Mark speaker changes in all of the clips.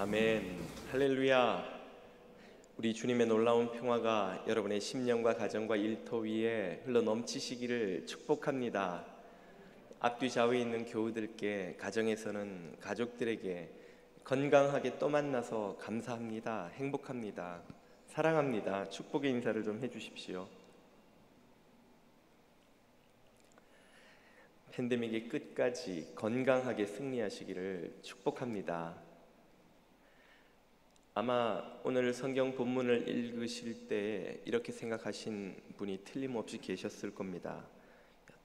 Speaker 1: 아멘. 할렐루야. 우리 주님의 놀라운 평화가 여러분의 심령과 가정과 일터 위에 흘러 넘치시기를 축복합니다. 앞뒤 좌우에 있는 교우들께, 가정에서는 가족들에게 건강하게 또 만나서 감사합니다. 행복합니다. 사랑합니다. 축복의 인사를 좀 해주십시오. 팬데믹의 끝까지 건강하게 승리하시기를 축복합니다. 아마 오늘 성경 본문을 읽으실 때 이렇게 생각하신 분이 틀림없이 계셨을 겁니다.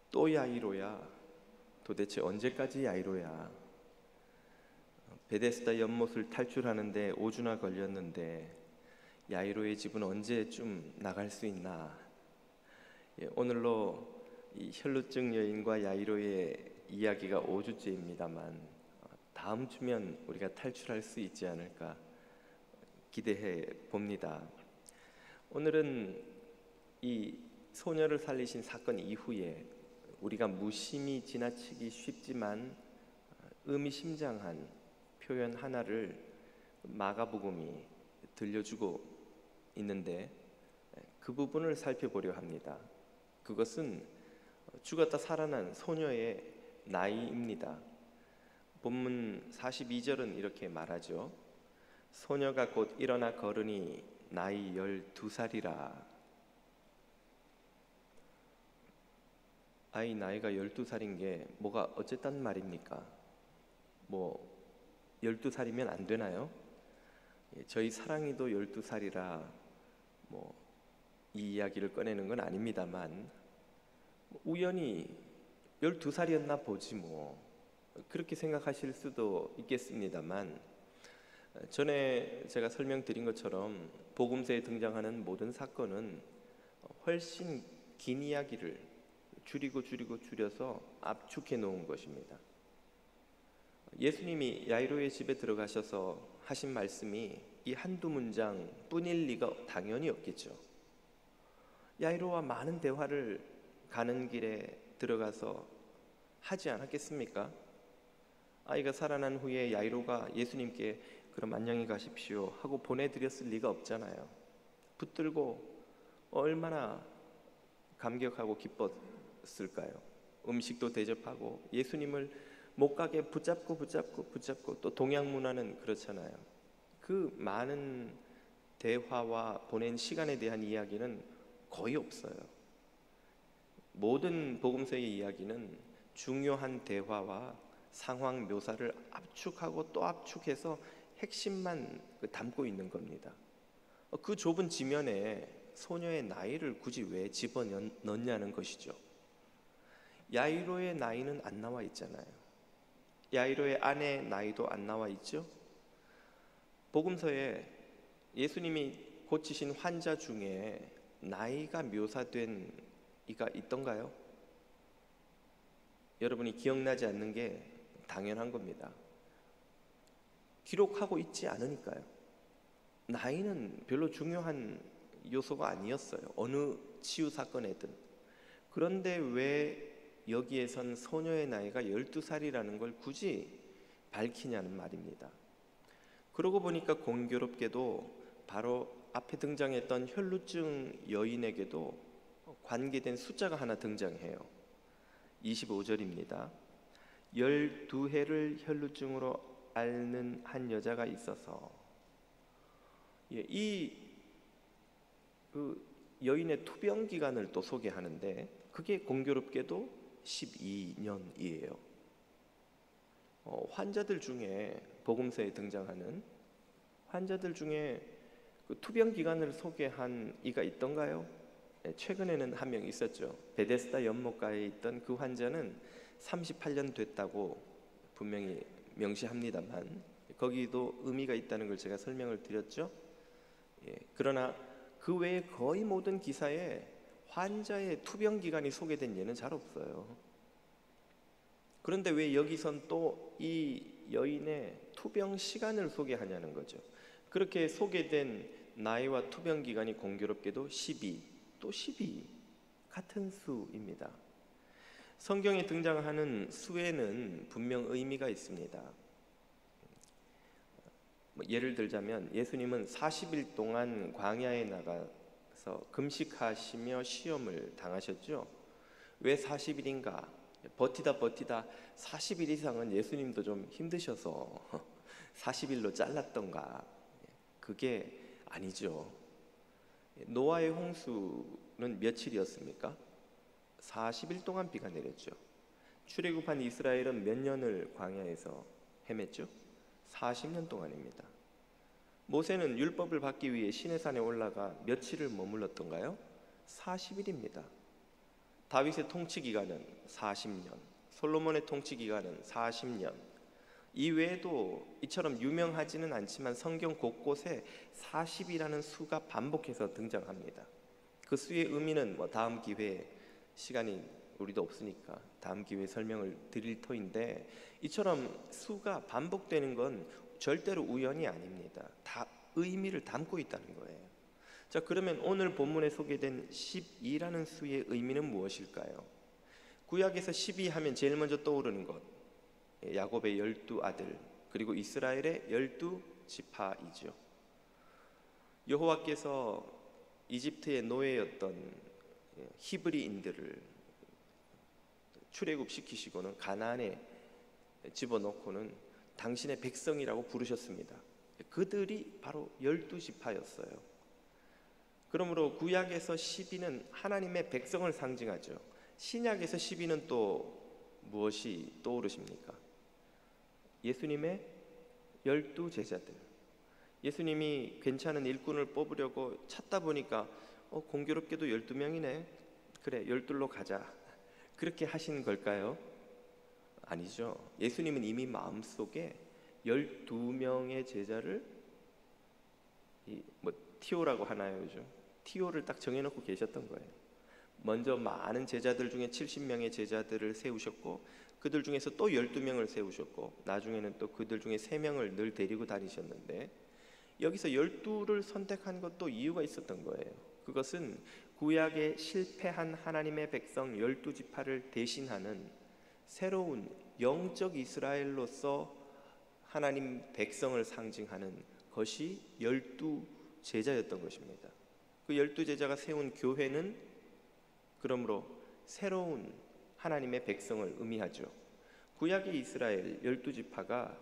Speaker 1: 또 야이로야? 도대체 언제까지 야이로야? 베데스다 연못을 탈출하는데 5주나 걸렸는데 야이로의 집은 언제쯤 나갈 수 있나? 오늘로 이 혈루증 여인과 야이로의 이야기가 5주째입니다만 다음 주면 우리가 탈출할 수 있지 않을까 기대해 봅니다. 오늘은 이 소녀를 살리신 사건 이후에 우리가 무심히 지나치기 쉽지만 의미심장한 표현 하나를 마가복음이 들려주고 있는데 그 부분을 살펴보려 합니다. 그것은 죽었다 살아난 소녀의 나이입니다. 본문 42절은 이렇게 말하죠. 소녀가 곧 일어나 걸으니 나이 12살이라. 아이 나이가 12살인 게 뭐가 어쨌단 말입니까? 12살이면 안 되나요? 저희 사랑이도 12살이라 이 이야기를 꺼내는 건 아닙니다만 우연히 12살이었나 보지 그렇게 생각하실 수도 있겠습니다만 전에 제가 설명드린 것처럼 복음서에 등장하는 모든 사건은 훨씬 긴 이야기를 줄여서 압축해 놓은 것입니다. 예수님이 야이로의 집에 들어가셔서 하신 말씀이 이 한두 문장 뿐일 리가 당연히 없겠죠. 야이로와 많은 대화를 가는 길에 들어가서 하지 않았겠습니까? 아이가 살아난 후에 야이로가 예수님께 그럼 안녕히 가십시오 하고 보내드렸을 리가 없잖아요. 붙들고 얼마나 감격하고 기뻤을까요? 음식도 대접하고 예수님을 못 가게 붙잡고 또 동양 문화는 그렇잖아요. 그 많은 대화와 보낸 시간에 대한 이야기는 거의 없어요. 모든 복음서의 이야기는 중요한 대화와 상황 묘사를 압축하고 또 압축해서 핵심만 담고 있는 겁니다. 그 좁은 지면에 소녀의 나이를 굳이 왜 집어넣냐는 것이죠. 야이로의 나이는 안 나와 있잖아요. 야이로의 아내 나이도 안 나와 있죠. 복음서에 예수님이 고치신 환자 중에 나이가 묘사된 이가 있던가요? 여러분이 기억나지 않는 게 당연한 겁니다. 기록하고 있지 않으니까요. 나이는 별로 중요한 요소가 아니었어요. 어느 치유 사건에든. 그런데 왜 여기에선 소녀의 나이가 12살이라는 걸 굳이 밝히냐는 말입니다. 그러고 보니까 공교롭게도 바로 앞에 등장했던 혈루증 여인에게도 관계된 숫자가 하나 등장해요. 25절입니다. 12해를 혈루증으로 앓는 한 여자가 있어서 그 여인의 투병 기간을 또 소개하는데 그게 공교롭게도 12년이에요. 환자들 중에 복음서에 등장하는 환자들 중에 그 투병 기간을 소개한 이가 있던가요? 최근에는 한 명 있었죠. 베데스다 연못가에 있던 그 환자는 38년 됐다고 분명히 명시합니다만 거기도 의미가 있다는 걸 제가 설명을 드렸죠. 그러나 그 외에 거의 모든 기사에 환자의 투병 기간이 소개된 예는 잘 없어요. 그런데 왜 여기선 또 이 여인의 투병 시간을 소개하냐는 거죠. 그렇게 소개된 나이와 투병 기간이 공교롭게도 12, 또 12 같은 수입니다. 성경에 등장하는 수에는 분명 의미가 있습니다. 예를 들자면 예수님은 40일 동안 광야에 나가서 금식하시며 시험을 당하셨죠. 왜 40일인가? 버티다 40일 이상은 예수님도 좀 힘드셔서 40일로 잘랐던가? 그게 아니죠. 노아의 홍수는 며칠이었습니까? 40일 동안 비가 내렸죠. 출애굽한 이스라엘은 몇 년을 광야에서 헤맸죠? 40년 동안입니다. 모세는 율법을 받기 위해 시내산에 올라가 며칠을 머물렀던가요? 40일입니다. 다윗의 통치 기간은 40년, 솔로몬의 통치 기간은 40년. 이 외에도 이처럼 유명하지는 않지만 성경 곳곳에 40이라는 수가 반복해서 등장합니다. 그 수의 의미는 다음 기회에, 시간이 우리도 없으니까 다음 기회에 설명을 드릴 터인데, 이처럼 수가 반복되는 건 절대로 우연이 아닙니다. 다 의미를 담고 있다는 거예요. 자, 그러면 오늘 본문에 소개된 12라는 수의 의미는 무엇일까요? 구약에서 12 하면 제일 먼저 떠오르는 것, 야곱의 12아들, 그리고 이스라엘의 12지파이죠. 여호와께서 이집트의 노예였던 히브리인들을 출애굽시키시고는 가나안에 집어넣고는 당신의 백성이라고 부르셨습니다. 그들이 바로 12지파였어요. 그러므로 구약에서 12는 하나님의 백성을 상징하죠. 신약에서 12는 또 무엇이 떠오르십니까? 예수님의 12제자들. 예수님이 괜찮은 일꾼을 뽑으려고 찾다 보니까 공교롭게도 12명이네. 그래, 12로 가자. 그렇게 하신 걸까요? 아니죠. 예수님은 이미 마음속에 12명의 제자를 티오라고 하나요, 요즘? 티오를 딱 정해놓고 계셨던 거예요. 먼저 많은 제자들 중에 70명의 제자들을 세우셨고, 그들 중에서 또 12명을 세우셨고, 나중에는 또 그들 중에 3명을 늘 데리고 다니셨는데, 여기서 12를 선택한 것도 이유가 있었던 거예요. 그것은 구약에 실패한 하나님의 백성 12지파를 대신하는 새로운 영적 이스라엘로서 하나님 백성을 상징하는 것이 12제자였던 것입니다. 그 12제자가 세운 교회는 그러므로 새로운 하나님의 백성을 의미하죠. 구약의 이스라엘 12지파가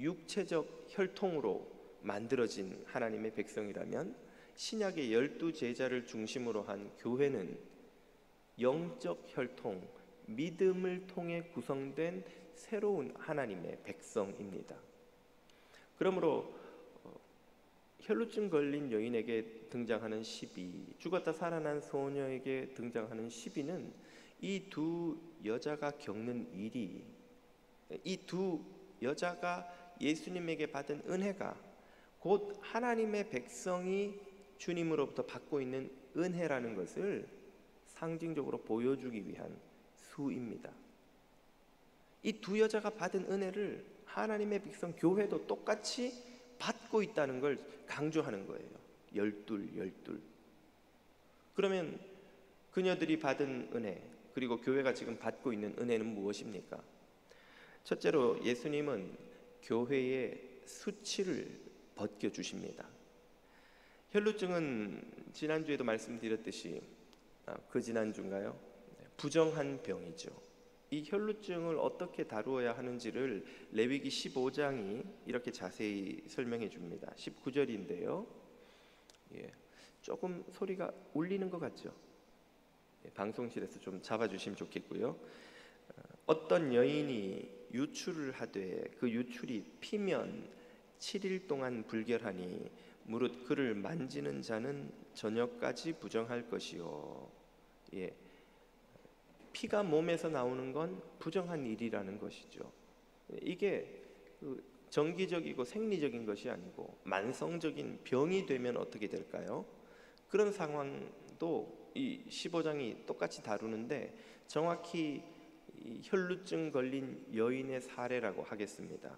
Speaker 1: 육체적 혈통으로 만들어진 하나님의 백성이라면, 신약의 12제자를 중심으로 한 교회는 영적 혈통, 믿음을 통해 구성된 새로운 하나님의 백성입니다. 그러므로 혈루증 걸린 여인에게 등장하는 12, 죽었다 살아난 소녀에게 등장하는 12는 이 두 여자가 겪는 일이, 이 두 여자가 예수님에게 받은 은혜가 곧 하나님의 백성이 주님으로부터 받고 있는 은혜라는 것을 상징적으로 보여주기 위한 수입니다. 이 두 여자가 받은 은혜를 하나님의 백성 교회도 똑같이 받고 있다는 걸 강조하는 거예요. 12. 그러면 그녀들이 받은 은혜, 그리고 교회가 지금 받고 있는 은혜는 무엇입니까? 첫째로 예수님은 교회의 수치를 벗겨주십니다. 혈루증은 지난주에도 말씀드렸듯이 그 지난주인가요? 부정한 병이죠. 이 혈루증을 어떻게 다루어야 하는지를 레위기 15장이 이렇게 자세히 설명해 줍니다. 19절인데요. 조금 소리가 울리는 것 같죠? 방송실에서 좀 잡아주시면 좋겠고요. 어떤 여인이 유출을 하되 그 유출이 피면 7일 동안 불결하니 무릇 그를 만지는 자는 저녁까지 부정할 것이요. 피가 몸에서 나오는 건 부정한 일이라는 것이죠. 이게 정기적이고 생리적인 것이 아니고 만성적인 병이 되면 어떻게 될까요? 그런 상황도 이 15장이 똑같이 다루는데 정확히 이 혈루증 걸린 여인의 사례라고 하겠습니다.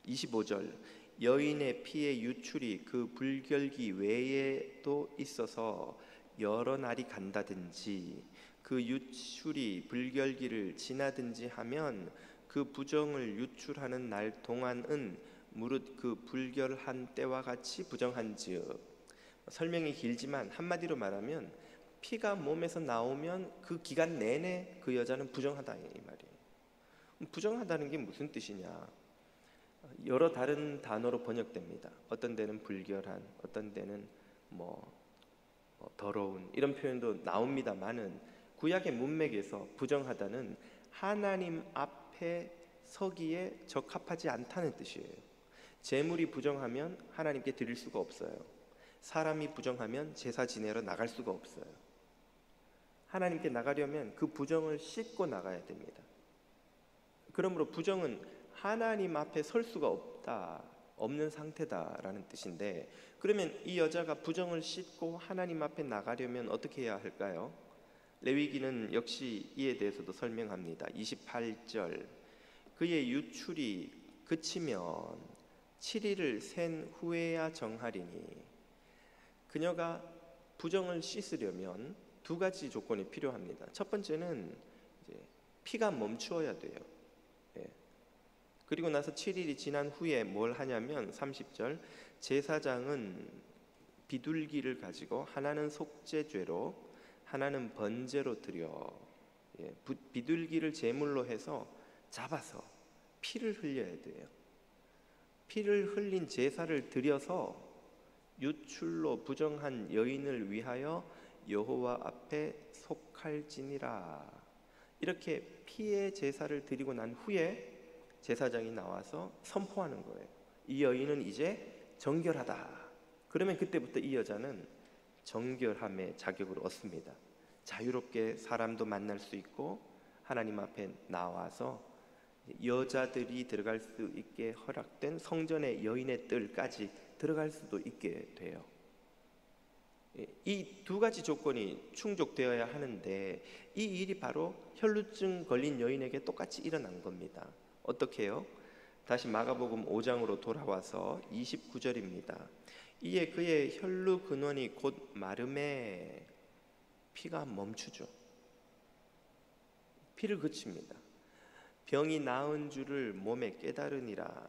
Speaker 1: 25절, 여인의 피의 유출이 그 불결기 외에도 있어서 여러 날이 간다든지 그 유출이 불결기를 지나든지 하면 그 부정을 유출하는 날 동안은 무릇 그 불결한 때와 같이 부정한즉. 설명이 길지만 한마디로 말하면 피가 몸에서 나오면 그 기간 내내 그 여자는 부정하다 이 말이에요. 부정하다는 게 무슨 뜻이냐? 여러 다른 단어로 번역됩니다. 어떤 데는 불결한, 어떤 데는 더러운 이런 표현도 나옵니다만은 구약의 문맥에서 부정하다는 하나님 앞에 서기에 적합하지 않다는 뜻이에요. 재물이 부정하면 하나님께 드릴 수가 없어요. 사람이 부정하면 제사 지내러 나갈 수가 없어요. 하나님께 나가려면 그 부정을 씻고 나가야 됩니다. 그러므로 부정은 하나님 앞에 설 수가 없는 상태다라는 뜻인데, 그러면 이 여자가 부정을 씻고 하나님 앞에 나가려면 어떻게 해야 할까요? 레위기는 역시 이에 대해서도 설명합니다. 28절, 그의 유출이 그치면 7일을 센 후에야 정하리니. 그녀가 부정을 씻으려면 두 가지 조건이 필요합니다. 첫 번째는 이제 피가 멈추어야 돼요. 그리고 나서 7일이 지난 후에 뭘 하냐면 30절, 제사장은 비둘기를 가지고 하나는 속죄죄로 하나는 번제로 드려, 비둘기를 제물로 해서 잡아서 피를 흘려야 돼요. 피를 흘린 제사를 드려서 유출로 부정한 여인을 위하여 여호와 앞에 속할지니라. 이렇게 피의 제사를 드리고 난 후에 제사장이 나와서 선포하는 거예요. 이 여인은 이제 정결하다. 그러면 그때부터 이 여자는 정결함의 자격을 얻습니다. 자유롭게 사람도 만날 수 있고 하나님 앞에 나와서 여자들이 들어갈 수 있게 허락된 성전의 여인의 뜰까지 들어갈 수도 있게 돼요. 이 두 가지 조건이 충족되어야 하는데 이 일이 바로 혈루증 걸린 여인에게 똑같이 일어난 겁니다. 어떻게 해요? 다시 마가복음 5장으로 돌아와서 29절입니다. 이에 그의 혈루 근원이 곧 마름에 피가 멈추죠. 피를 그칩니다. 병이 나은 줄을 몸에 깨달으니라.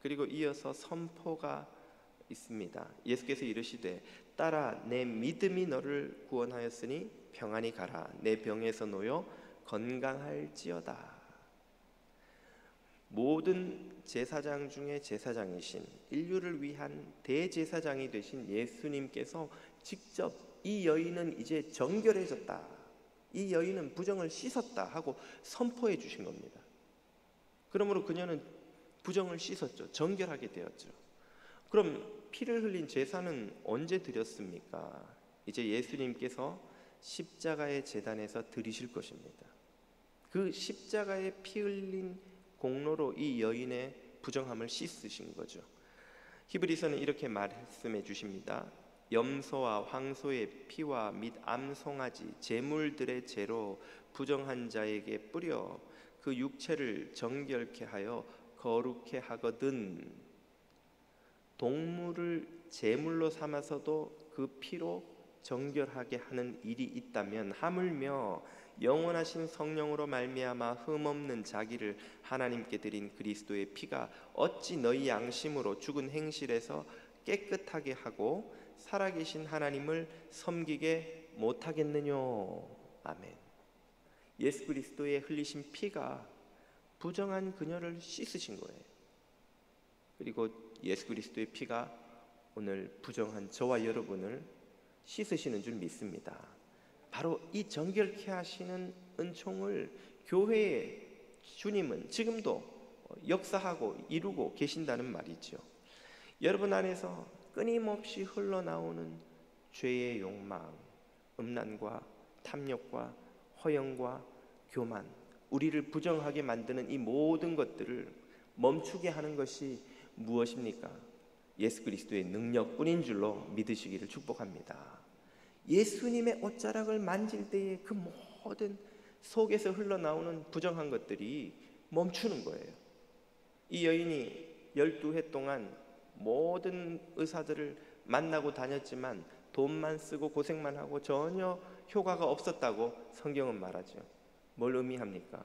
Speaker 1: 그리고 이어서 선포가 있습니다. 예수께서 이르시되 딸아 내 믿음이 너를 구원하였으니 평안히 가라. 내 병에서 놓여 건강할지어다. 모든 제사장 중에 제사장이신 인류를 위한 대제사장이 되신 예수님께서 직접 이 여인은 이제 정결해졌다, 이 여인은 부정을 씻었다 하고 선포해 주신 겁니다. 그러므로 그녀는 부정을 씻었죠. 정결하게 되었죠. 그럼 피를 흘린 제사는 언제 드렸습니까? 이제 예수님께서 십자가의 제단에서 드리실 것입니다. 그 십자가의 피 흘린 공로로 이 여인의 부정함을 씻으신 거죠. 히브리서는 이렇게 말씀해 주십니다. 염소와 황소의 피와 및 암송아지 제물들의 죄로 부정한 자에게 뿌려 그 육체를 정결케 하여 거룩케 하거든. 동물을 제물로 삼아서도 그 피로 정결하게 하는 일이 있다면 하물며 영원하신 성령으로 말미암아 흠없는 자기를 하나님께 드린 그리스도의 피가 어찌 너희 양심으로 죽은 행실에서 깨끗하게 하고 살아계신 하나님을 섬기게 못하겠느냐. 아멘. 예수 그리스도의 흘리신 피가 부정한 그녀를 씻으신 거예요. 그리고 예수 그리스도의 피가 오늘 부정한 저와 여러분을 씻으시는 줄 믿습니다. 바로 이 정결케 하시는 은총을 교회의 주님은 지금도 역사하고 이루고 계신다는 말이죠. 여러분 안에서 끊임없이 흘러나오는 죄의 욕망, 음란과 탐욕과 허영과 교만, 우리를 부정하게 만드는 이 모든 것들을 멈추게 하는 것이 무엇입니까? 예수 그리스도의 능력뿐인 줄로 믿으시기를 축복합니다. 예수님의 옷자락을 만질 때에 그 모든 속에서 흘러나오는 부정한 것들이 멈추는 거예요. 이 여인이 12해 동안 모든 의사들을 만나고 다녔지만 돈만 쓰고 고생만 하고 전혀 효과가 없었다고 성경은 말하죠. 뭘 의미합니까?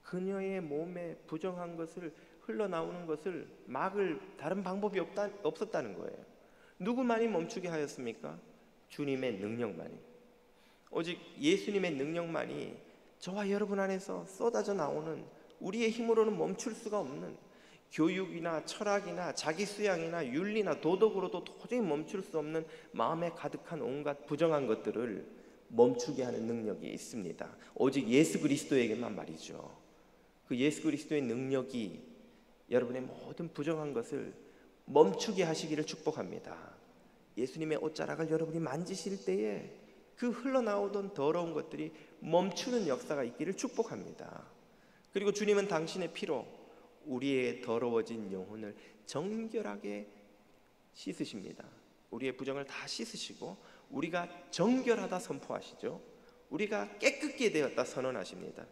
Speaker 1: 그녀의 몸에 부정한 것을 흘러나오는 것을 막을 다른 방법이 없었다는 거예요. 누구만이 멈추게 하였습니까? 주님의 능력만이. 오직 예수님의 능력만이 저와 여러분 안에서 쏟아져 나오는, 우리의 힘으로는 멈출 수가 없는, 교육이나 철학이나 자기 수양이나 윤리나 도덕으로도 도저히 멈출 수 없는 마음에 가득한 온갖 부정한 것들을 멈추게 하는 능력이 있습니다. 오직 예수 그리스도에게만 말이죠. 그 예수 그리스도의 능력이 여러분의 모든 부정한 것을 멈추게 하시기를 축복합니다. 예수님의 옷자락을 여러분이 만지실 때에 그 흘러나오던 더러운 것들이 멈추는 역사가 있기를 축복합니다. 그리고 주님은 당신의 피로 우리의 더러워진 영혼을 정결하게 씻으십니다. 우리의 부정을 다 씻으시고 우리가 정결하다 선포하시죠. 우리가 깨끗게 되었다 선언하십니다.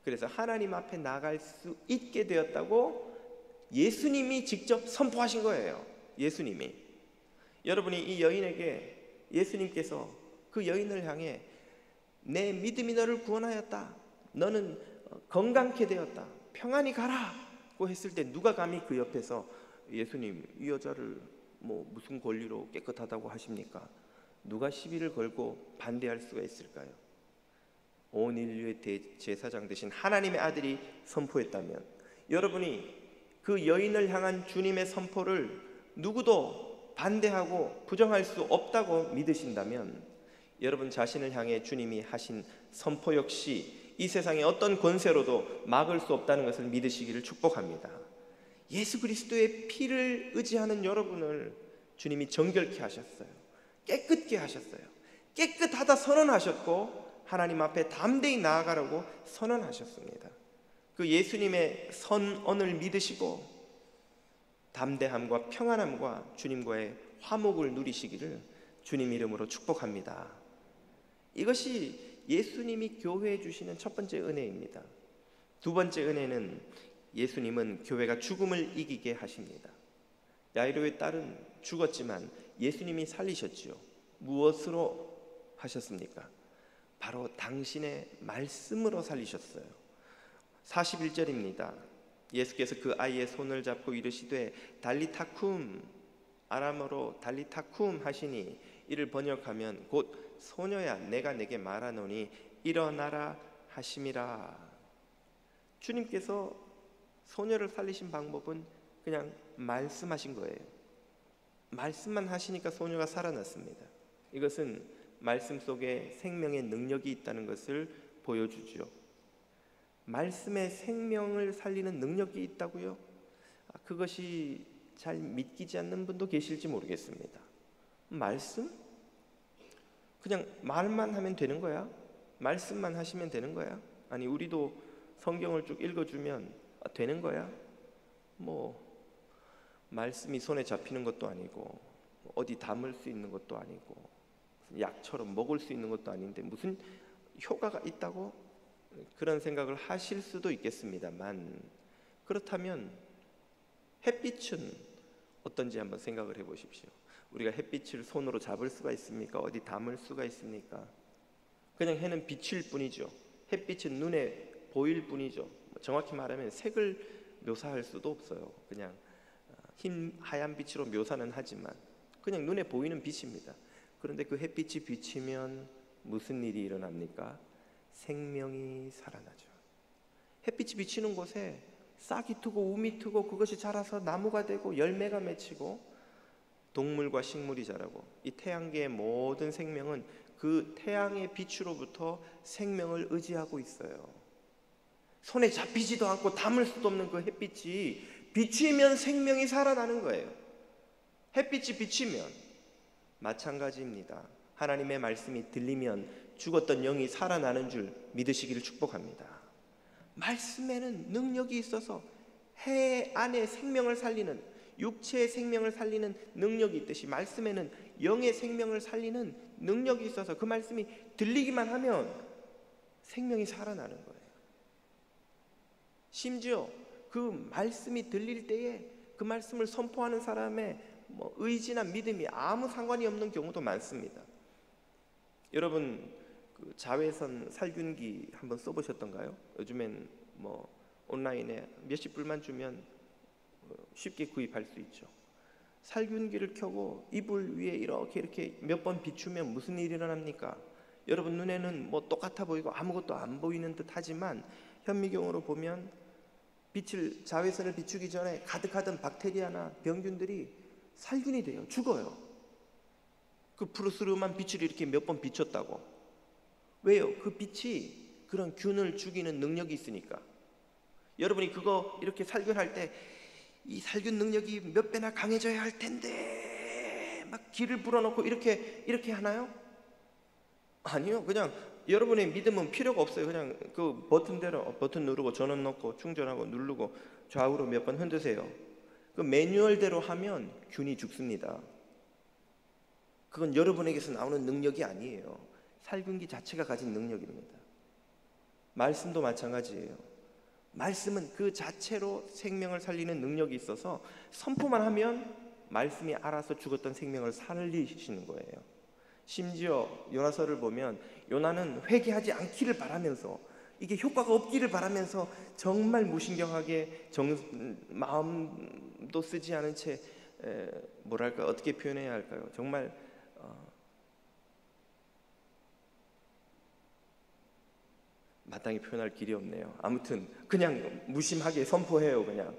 Speaker 1: 그래서 하나님 앞에 나갈 수 있게 되었다고 예수님이 직접 선포하신 거예요. 예수님이. 여러분이 이 여인에게 예수님께서 그 여인을 향해 내 믿음이 너를 구원하였다, 너는 건강케 되었다, 평안히 가라고 했을 때 누가 감히 그 옆에서 예수님 이 여자를 무슨 권리로 깨끗하다고 하십니까? 누가 시비를 걸고 반대할 수가 있을까요? 온 인류의 대제사장 되신 하나님의 아들이 선포했다면, 여러분이 그 여인을 향한 주님의 선포를 누구도 반대하고 부정할 수 없다고 믿으신다면, 여러분 자신을 향해 주님이 하신 선포 역시 이 세상의 어떤 권세로도 막을 수 없다는 것을 믿으시기를 축복합니다. 예수 그리스도의 피를 의지하는 여러분을 주님이 정결케 하셨어요. 깨끗게 하셨어요. 깨끗하다 선언하셨고 하나님 앞에 담대히 나아가라고 선언하셨습니다. 그 예수님의 선언을 믿으시고 담대함과 평안함과 주님과의 화목을 누리시기를 주님 이름으로 축복합니다. 이것이 예수님이 교회에 주시는 첫 번째 은혜입니다. 두 번째 은혜는 예수님은 교회가 죽음을 이기게 하십니다. 야이로의 딸은 죽었지만 예수님이 살리셨지요. 무엇으로 하셨습니까? 바로 당신의 말씀으로 살리셨어요. 41절입니다. 예수께서 그 아이의 손을 잡고 이르시되 달리타쿰, 아람어로 달리타쿰 하시니 이를 번역하면 곧 소녀야 내가 내게 말하노니 일어나라 하심이라. 주님께서 소녀를 살리신 방법은 그냥 말씀하신 거예요. 말씀만 하시니까 소녀가 살아났습니다. 이것은 말씀 속에 생명의 능력이 있다는 것을 보여주죠. 말씀에 생명을 살리는 능력이 있다고요? 그것이 잘 믿기지 않는 분도 계실지 모르겠습니다. 말씀? 그냥 말만 하면 되는 거야? 말씀만 하시면 되는 거야? 아니 우리도 성경을 쭉 읽어주면 되는 거야? 말씀이 손에 잡히는 것도 아니고 어디 담을 수 있는 것도 아니고 약처럼 먹을 수 있는 것도 아닌데 무슨 효과가 있다고? 그런 생각을 하실 수도 있겠습니다만, 그렇다면 햇빛은 어떤지 한번 생각을 해보십시오. 우리가 햇빛을 손으로 잡을 수가 있습니까? 어디 담을 수가 있습니까? 그냥 해는 비칠 뿐이죠. 햇빛은 눈에 보일 뿐이죠. 정확히 말하면 색을 묘사할 수도 없어요. 그냥 흰 하얀 빛으로 묘사는 하지만 그냥 눈에 보이는 빛입니다. 그런데 그 햇빛이 비치면 무슨 일이 일어납니까? 생명이 살아나죠. 햇빛이 비치는 곳에 싹이 트고 우미 트고 그것이 자라서 나무가 되고 열매가 맺히고 동물과 식물이 자라고, 이 태양계의 모든 생명은 그 태양의 빛으로부터 생명을 의지하고 있어요. 손에 잡히지도 않고 담을 수도 없는 그 햇빛이 비치면 생명이 살아나는 거예요. 햇빛이 비치면 마찬가지입니다. 하나님의 말씀이 들리면 죽었던 영이 살아나는 줄 믿으시기를 축복합니다. 말씀에는 능력이 있어서 해 안에 생명을 살리는, 육체의 생명을 살리는 능력이 있듯이 말씀에는 영의 생명을 살리는 능력이 있어서 그 말씀이 들리기만 하면 생명이 살아나는 거예요. 심지어 그 말씀이 들릴 때에 그 말씀을 선포하는 사람의 의지나 믿음이 아무 상관이 없는 경우도 많습니다. 여러분 그 자외선 살균기 한번 써보셨던가요? 요즘엔 온라인에 몇십 불만 주면 쉽게 구입할 수 있죠. 살균기를 켜고 이불 위에 이렇게 몇 번 비추면 무슨 일이 일어납니까? 여러분 눈에는 뭐 똑같아 보이고 아무것도 안 보이는 듯 하지만 현미경으로 보면 자외선을 비추기 전에 가득하던 박테리아나 병균들이 살균이 돼요. 죽어요. 그 푸르스름한 빛을 이렇게 몇 번 비췄다고. 왜요? 그 빛이 그런 균을 죽이는 능력이 있으니까. 여러분이 그거 이렇게 살균할 때 이 살균 능력이 몇 배나 강해져야 할 텐데 막 기를 불어넣고 이렇게 하나요? 아니요. 그냥 여러분의 믿음은 필요가 없어요. 그냥 그 버튼대로 버튼 누르고 전원 넣고 충전하고 누르고 좌우로 몇 번 흔드세요. 그 매뉴얼대로 하면 균이 죽습니다. 그건 여러분에게서 나오는 능력이 아니에요. 살균기 자체가 가진 능력입니다. 말씀도 마찬가지예요. 말씀은 그 자체로 생명을 살리는 능력이 있어서 선포만 하면 말씀이 알아서 죽었던 생명을 살리시는 거예요. 심지어 요나서를 보면 요나는 회개하지 않기를 바라면서 이게 효과가 없기를 바라면서 정말 무신경하게 마음도 쓰지 않은 채 뭐랄까 어떻게 표현해야 할까요? 정말 마땅히 표현할 길이 없네요. 아무튼 그냥 무심하게 선포해요. 그냥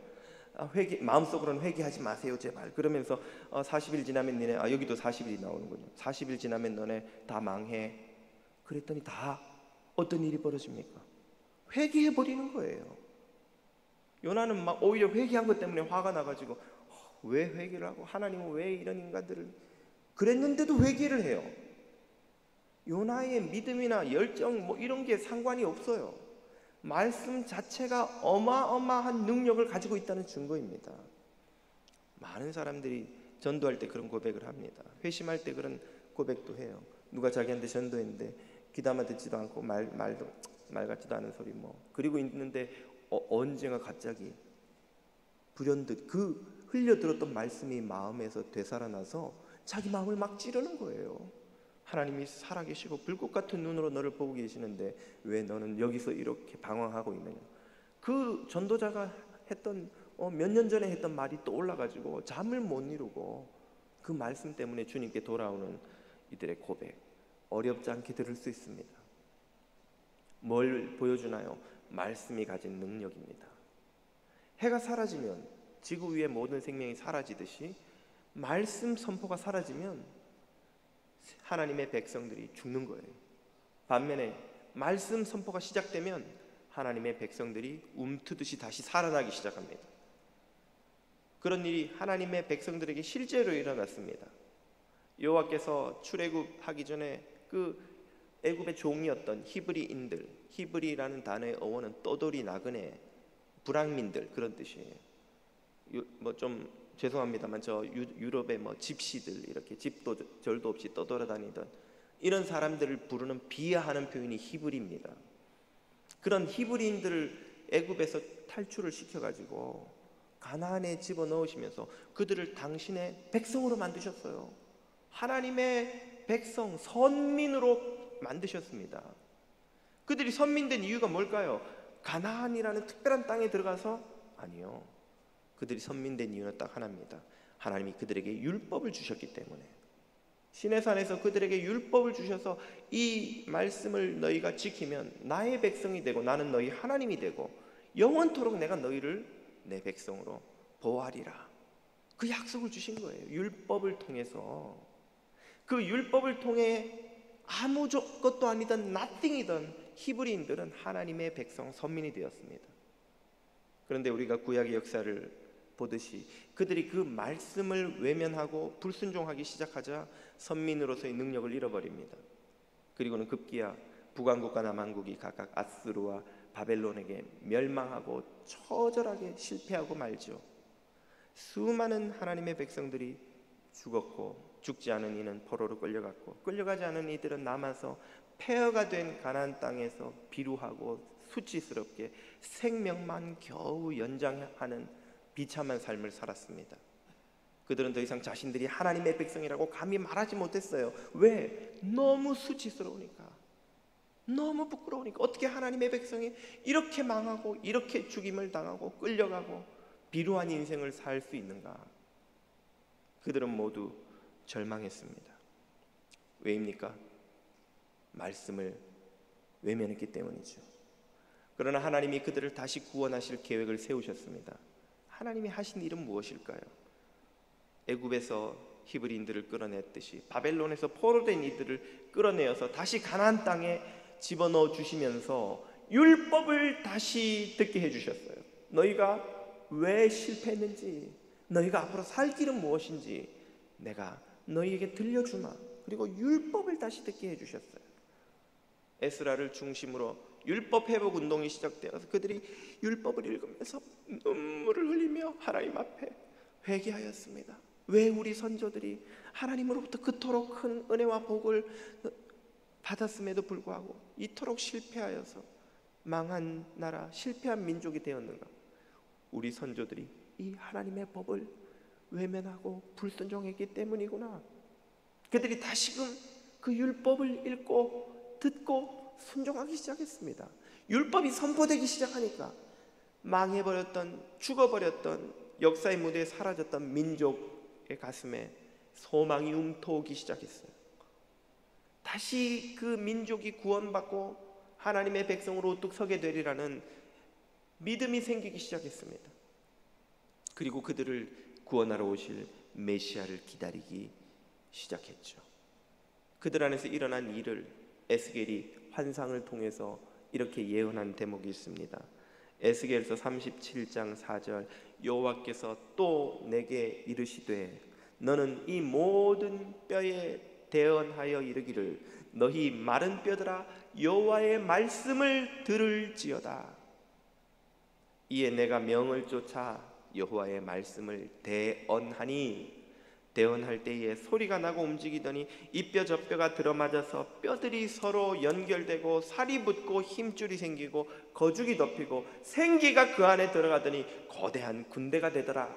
Speaker 1: 마음속으로는 회개하지 마세요 제발. 그러면서 40일 지나면 너네 여기도 40일이 나오는군요. 40일 지나면 너네 다 망해. 그랬더니 다 어떤 일이 벌어집니까? 회개해버리는 거예요. 요나는 막 오히려 회개한 것 때문에 화가 나가지고 왜 회개를 하고 하나님은 왜 이런 인간들을 그랬는데도 회개를 해요. 요나의 믿음이나 열정 뭐 이런 게 상관이 없어요. 말씀 자체가 어마어마한 능력을 가지고 있다는 증거입니다. 많은 사람들이 전도할 때 그런 고백을 합니다. 회심할 때 그런 고백도 해요. 누가 자기한테 전도했는데 귀담아 듣지도 않고 말 같지도 않은 소리 그리고 있는데 언젠가 갑자기 불현듯 그 흘려들었던 말씀이 마음에서 되살아나서 자기 마음을 막 찌르는 거예요. 하나님이 살아계시고 불꽃 같은 눈으로 너를 보고 계시는데 왜 너는 여기서 이렇게 방황하고 있느냐. 그 전도자가 했던 몇 년 전에 했던 말이 또 올라가지고 잠을 못 이루고 그 말씀 때문에 주님께 돌아오는 이들의 고백 어렵지 않게 들을 수 있습니다. 뭘 보여주나요? 말씀이 가진 능력입니다. 해가 사라지면 지구 위의 모든 생명이 사라지듯이 말씀 선포가 사라지면 하나님의 백성들이 죽는 거예요. 반면에 말씀 선포가 시작되면 하나님의 백성들이 움트듯이 다시 살아나기 시작합니다. 그런 일이 하나님의 백성들에게 실제로 일어났습니다. 여호와께서 출애굽하기 전에 그 애굽의 종이었던 히브리인들, 히브리라는 단어의 어원은 떠돌이 나그네 불황민들 그런 뜻이에요. 좀 죄송합니다만 저 유럽의 집시들 이렇게 집도 절도 없이 떠돌아다니던 이런 사람들을 부르는 비하하는 표현이 히브리입니다. 그런 히브리인들을 애굽에서 탈출을 시켜가지고 가나안에 집어넣으시면서 그들을 당신의 백성으로 만드셨어요. 하나님의 백성, 선민으로 만드셨습니다. 그들이 선민된 이유가 뭘까요? 가나안이라는 특별한 땅에 들어가서? 아니요. 그들이 선민된 이유는 딱 하나입니다. 하나님이 그들에게 율법을 주셨기 때문에. 시내산에서 그들에게 율법을 주셔서 이 말씀을 너희가 지키면 나의 백성이 되고 나는 너희 하나님이 되고 영원토록 내가 너희를 내 백성으로 보호하리라. 그 약속을 주신 거예요. 율법을 통해서. 그 율법을 통해 아무 것도 아니던 nothing이던 히브리인들은 하나님의 백성 선민이 되었습니다. 그런데 우리가 구약의 역사를 보듯이 그들이 그 말씀을 외면하고 불순종하기 시작하자 선민으로서의 능력을 잃어버립니다. 그리고는 급기야 북왕국과 남왕국이 각각 아스루와 바벨론에게 멸망하고 처절하게 실패하고 말죠. 수많은 하나님의 백성들이 죽었고 죽지 않은 이는 포로로 끌려갔고 끌려가지 않은 이들은 남아서 폐허가 된 가나안 땅에서 비루하고 수치스럽게 생명만 겨우 연장하는 비참한 삶을 살았습니다. 그들은 더 이상 자신들이 하나님의 백성이라고 감히 말하지 못했어요. 왜? 너무 수치스러우니까, 너무 부끄러우니까. 어떻게 하나님의 백성이 이렇게 망하고 이렇게 죽임을 당하고 끌려가고 비루한 인생을 살 수 있는가? 그들은 모두 절망했습니다. 왜입니까? 말씀을 외면했기 때문이죠. 그러나 하나님이 그들을 다시 구원하실 계획을 세우셨습니다. 하나님이 하신 일은 무엇일까요? 애굽에서 히브리인들을 끌어냈듯이 바벨론에서 포로된 이들을 끌어내어서 다시 가나안 땅에 집어넣어 주시면서 율법을 다시 듣게 해주셨어요. 너희가 왜 실패했는지, 너희가 앞으로 살 길은 무엇인지 내가 너희에게 들려주마. 그리고 율법을 다시 듣게 해주셨어요. 에스라를 중심으로 율법 회복 운동이 시작되어서 그들이 율법을 읽으면서 눈물을 흘리며 하나님 앞에 회개하였습니다. 왜 우리 선조들이 하나님으로부터 그토록 큰 은혜와 복을 받았음에도 불구하고 이토록 실패하여서 망한 나라, 실패한 민족이 되었는가? 우리 선조들이 이 하나님의 법을 외면하고 불순종했기 때문이구나. 그들이 다시금 그 율법을 읽고 듣고 순종하기 시작했습니다. 율법이 선포되기 시작하니까 망해버렸던, 죽어버렸던, 역사의 무대에 사라졌던 민족의 가슴에 소망이 움터오기 시작했어요. 다시 그 민족이 구원받고 하나님의 백성으로 우뚝 서게 되리라는 믿음이 생기기 시작했습니다. 그리고 그들을 구원하러 오실 메시아를 기다리기 시작했죠. 그들 안에서 일어난 일을 에스겔이 환상을 통해서 이렇게 예언한 대목이 있습니다. 에스겔서 37장 4절, 여호와께서 또 내게 이르시되 너는 이 모든 뼈에 대언하여 이르기를 너희 마른 뼈들아 여호와의 말씀을 들을지어다. 이에 내가 명을 쫓아 여호와의 말씀을 대언하니, 대언할 때에 소리가 나고 움직이더니 이 뼈 저 뼈가 들어맞아서 뼈들이 서로 연결되고 살이 붙고 힘줄이 생기고 거죽이 덮이고 생기가 그 안에 들어가더니 거대한 군대가 되더라.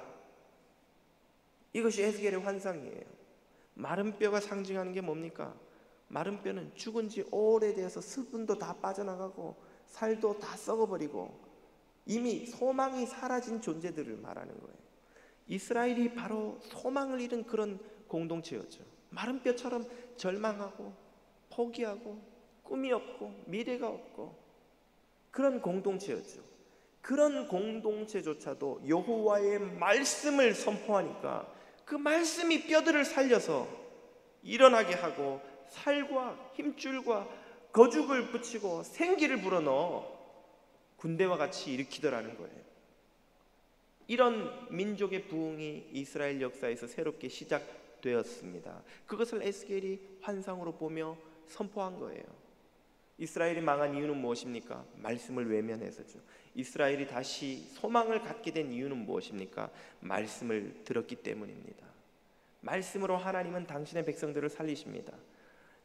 Speaker 1: 이것이 에스겔의 환상이에요. 마른 뼈가 상징하는 게 뭡니까? 마른 뼈는 죽은 지 오래되어서 수분도 다 빠져나가고 살도 다 썩어버리고 이미 소망이 사라진 존재들을 말하는 거예요. 이스라엘이 바로 소망을 잃은 그런 공동체였죠. 마른 뼈처럼 절망하고 포기하고 꿈이 없고 미래가 없고 그런 공동체였죠. 그런 공동체조차도 여호와의 말씀을 선포하니까 그 말씀이 뼈들을 살려서 일어나게 하고 살과 힘줄과 거죽을 붙이고 생기를 불어넣어 군대와 같이 일으키더라는 거예요. 이런 민족의 부흥이 이스라엘 역사에서 새롭게 시작되었습니다. 그것을 에스겔이 환상으로 보며 선포한 거예요. 이스라엘이 망한 이유는 무엇입니까? 말씀을 외면해서죠. 이스라엘이 다시 소망을 갖게 된 이유는 무엇입니까? 말씀을 들었기 때문입니다. 말씀으로 하나님은 당신의 백성들을 살리십니다.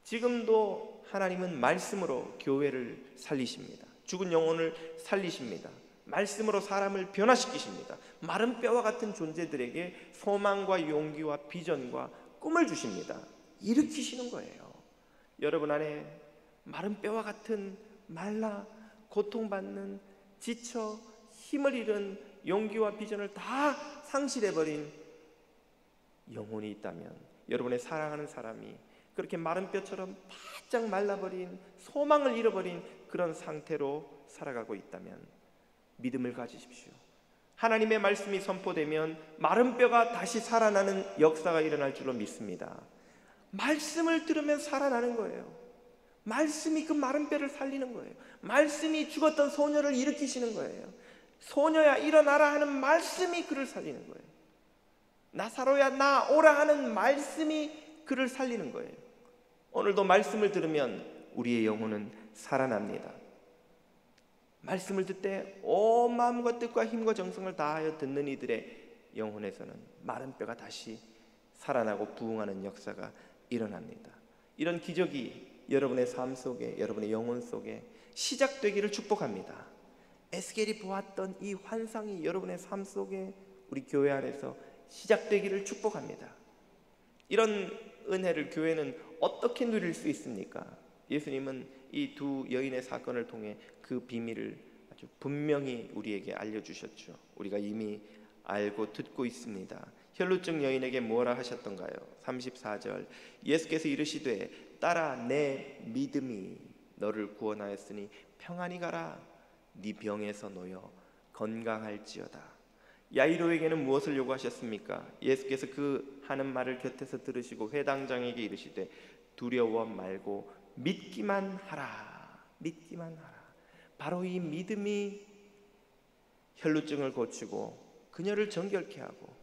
Speaker 1: 지금도 하나님은 말씀으로 교회를 살리십니다. 죽은 영혼을 살리십니다. 말씀으로 사람을 변화시키십니다. 마른 뼈와 같은 존재들에게 소망과 용기와 비전과 꿈을 주십니다. 일으키시는 거예요. 여러분 안에 마른 뼈와 같은 말라 고통받는 지쳐 힘을 잃은 용기와 비전을 다 상실해버린 영혼이 있다면, 여러분의 사랑하는 사람이 그렇게 마른 뼈처럼 바짝 말라버린 소망을 잃어버린 그런 상태로 살아가고 있다면 믿음을 가지십시오. 하나님의 말씀이 선포되면 마른 뼈가 다시 살아나는 역사가 일어날 줄로 믿습니다. 말씀을 들으면 살아나는 거예요. 말씀이 그 마른 뼈를 살리는 거예요. 말씀이 죽었던 소녀를 일으키시는 거예요. 소녀야 일어나라 하는 말씀이 그를 살리는 거예요. 나사로야 나 오라 하는 말씀이 그를 살리는 거예요. 오늘도 말씀을 들으면 우리의 영혼은 살아납니다. 말씀을 듣되 온 마음과 뜻과 힘과 정성을 다하여 듣는 이들의 영혼에서는 마른 뼈가 다시 살아나고 부흥하는 역사가 일어납니다. 이런 기적이 여러분의 삶 속에, 여러분의 영혼 속에 시작되기를 축복합니다. 에스겔이 보았던 이 환상이 여러분의 삶 속에, 우리 교회 안에서 시작되기를 축복합니다. 이런 은혜를 교회는 어떻게 누릴 수 있습니까? 예수님은 이 두 여인의 사건을 통해 그 비밀을 아주 분명히 우리에게 알려주셨죠. 우리가 이미 알고 듣고 있습니다. 혈루증 여인에게 뭐라 하셨던가요? 34절 예수께서 이르시되 딸아 내 믿음이 너를 구원하였으니 평안히 가라. 네 병에서 놓여 건강할지어다. 야이로에게는 무엇을 요구하셨습니까? 예수께서 그 하는 말을 곁에서 들으시고 회당장에게 이르시되 두려워 말고 믿기만 하라. 믿기만 하라. 바로 이 믿음이 혈루증을 고치고 그녀를 정결케 하고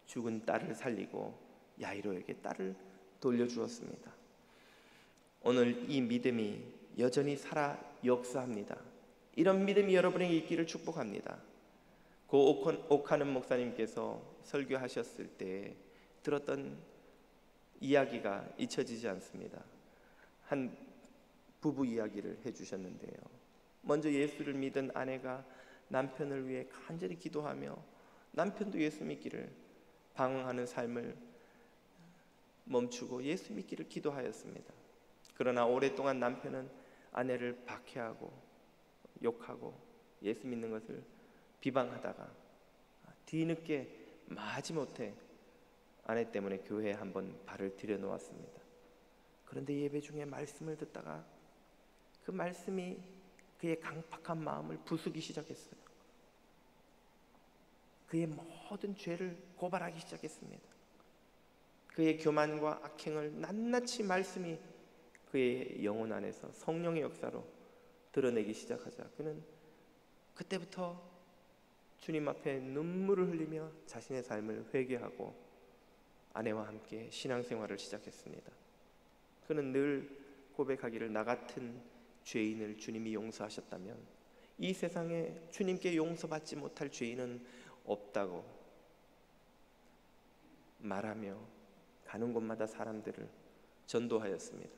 Speaker 1: 죽은 딸을 살리고 야이로에게 딸을 돌려주었습니다. 오늘 이 믿음이 여전히 살아 역사합니다. 이런 믿음이 여러분에게 있기를 축복합니다. 고 옥하는 목사님께서 설교하셨을 때 들었던 이야기가 잊혀지지 않습니다. 한 부부 이야기를 해주셨는데요. 먼저 예수를 믿은 아내가 남편을 위해 간절히 기도하며 남편도 예수 믿기를 방황하는 삶을 멈추고 예수 믿기를 기도하였습니다. 그러나 오랫동안 남편은 아내를 박해하고 욕하고 예수 믿는 것을 비방하다가 뒤늦게 마지못해 아내 때문에 교회에 한번 발을 들여놓았습니다. 그런데 예배 중에 말씀을 듣다가 그 말씀이 그의 강팍한 마음을 부수기 시작했어요. 그의 모든 죄를 고발하기 시작했습니다. 그의 교만과 악행을 낱낱이 말씀이 그의 영혼 안에서 성령의 역사로 드러내기 시작하자 그는 그때부터 주님 앞에 눈물을 흘리며 자신의 삶을 회개하고 아내와 함께 신앙생활을 시작했습니다. 그는 늘 고백하기를 나 같은 죄인을 주님이 용서하셨다면 이 세상에 주님께 용서받지 못할 죄인은 없다고 말하며 가는 곳마다 사람들을 전도하였습니다.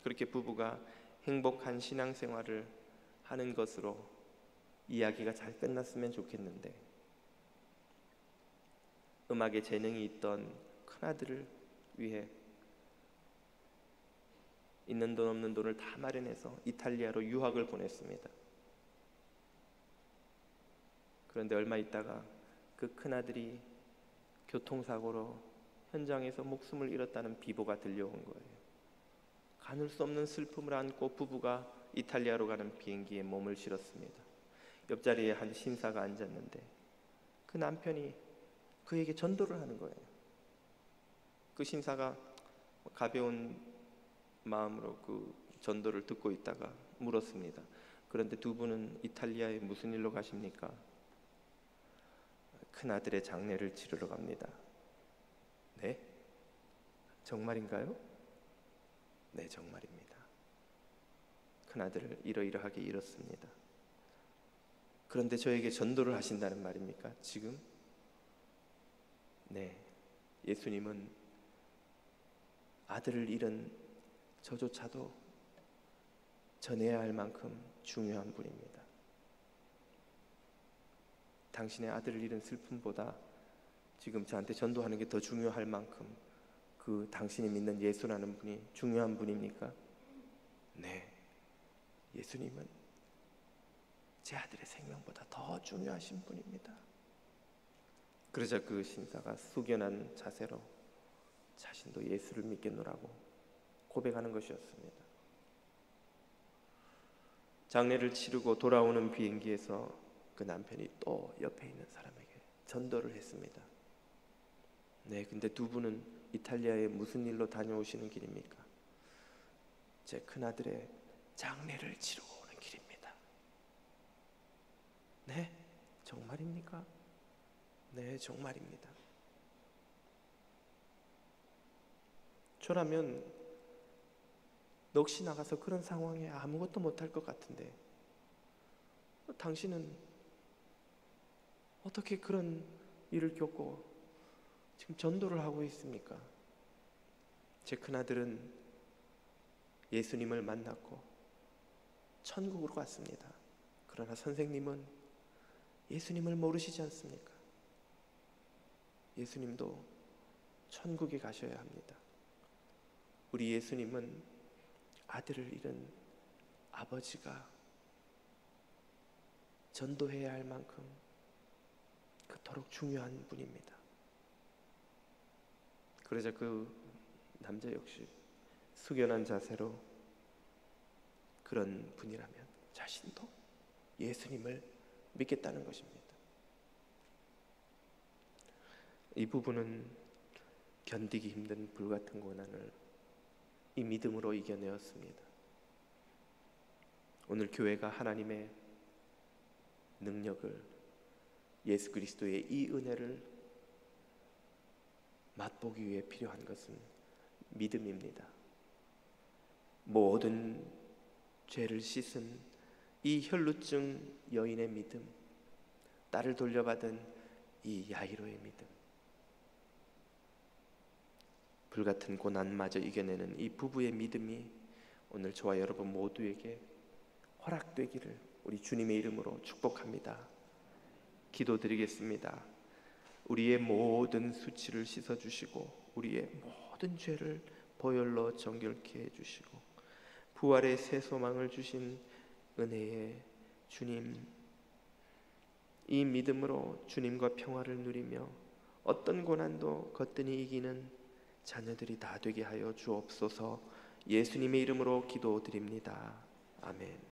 Speaker 1: 그렇게 부부가 행복한 신앙생활을 하는 것으로 이야기가 잘 끝났으면 좋겠는데 음악에 재능이 있던 큰아들을 위해 있는 돈 없는 돈을 다 마련해서 이탈리아로 유학을 보냈습니다. 그런데 얼마 있다가 그 큰아들이 교통사고로 현장에서 목숨을 잃었다는 비보가 들려온 거예요. 가눌 수 없는 슬픔을 안고 부부가 이탈리아로 가는 비행기에 몸을 실었습니다. 옆자리에 한 신사가 앉았는데 그 남편이 그에게 전도를 하는 거예요. 그 신사가 가벼운 마음으로 그 전도를 듣고 있다가 물었습니다. 그런데 두 분은 이탈리아에 무슨 일로 가십니까? 큰아들의 장례를 치르러 갑니다. 네? 정말인가요? 네, 정말입니다. 큰아들을 이러이러하게 잃었습니다. 그런데 저에게 전도를 하신다는 말입니까? 지금? 네, 예수님은 아들을 잃은 저조차도 전해야 할 만큼 중요한 분입니다. 당신의 아들을 잃은 슬픔보다 지금 저한테 전도하는 게 더 중요할 만큼 그 당신이 믿는 예수라는 분이 중요한 분입니까? 네, 예수님은 제 아들의 생명보다 더 중요하신 분입니다. 그러자 그 신사가 숙연한 자세로 자신도 예수를 믿겠노라고 고백하는 것이었습니다. 장례를 치르고 돌아오는 비행기에서 그 남편이 또 옆에 있는 사람에게 전도를 했습니다. 네, 근데 두 분은 이탈리아에 무슨 일로 다녀오시는 길입니까? 제 큰아들의 장례를 치르고 오는 길입니다. 네, 정말입니까? 네, 정말입니다. 저라면 넋이 나가서 그런 상황에 아무것도 못할 것 같은데 당신은 어떻게 그런 일을 겪고 지금 전도를 하고 있습니까? 제 큰아들은 예수님을 만났고 천국으로 갔습니다. 그러나 선생님은 예수님을 모르시지 않습니까? 예수님도 천국에 가셔야 합니다. 우리 예수님은 아들을 잃은 아버지가 전도해야 할 만큼 그토록 중요한 분입니다. 그러자 그 남자 역시 숙연한 자세로 그런 분이라면 자신도 예수님을 믿겠다는 것입니다. 이 부부는 견디기 힘든 불같은 고난을 이 믿음으로 이겨내었습니다. 오늘 교회가 하나님의 능력을, 예수 그리스도의 이 은혜를 맛보기 위해 필요한 것은 믿음입니다. 모든 죄를 씻은 이 혈루증 여인의 믿음, 딸을 돌려받은 이 야이로의 믿음, 불같은 고난마저 이겨내는 이 부부의 믿음이 오늘 저와 여러분 모두에게 허락되기를 우리 주님의 이름으로 축복합니다. 기도드리겠습니다. 우리의 모든 수치를 씻어주시고 우리의 모든 죄를 보혈로 정결케 해주시고 부활의 새 소망을 주신 은혜의 주님, 이 믿음으로 주님과 평화를 누리며 어떤 고난도 거뜬히 이기는 자녀들이 다 되게 하여 주옵소서. 예수님의 이름으로 기도드립니다. 아멘.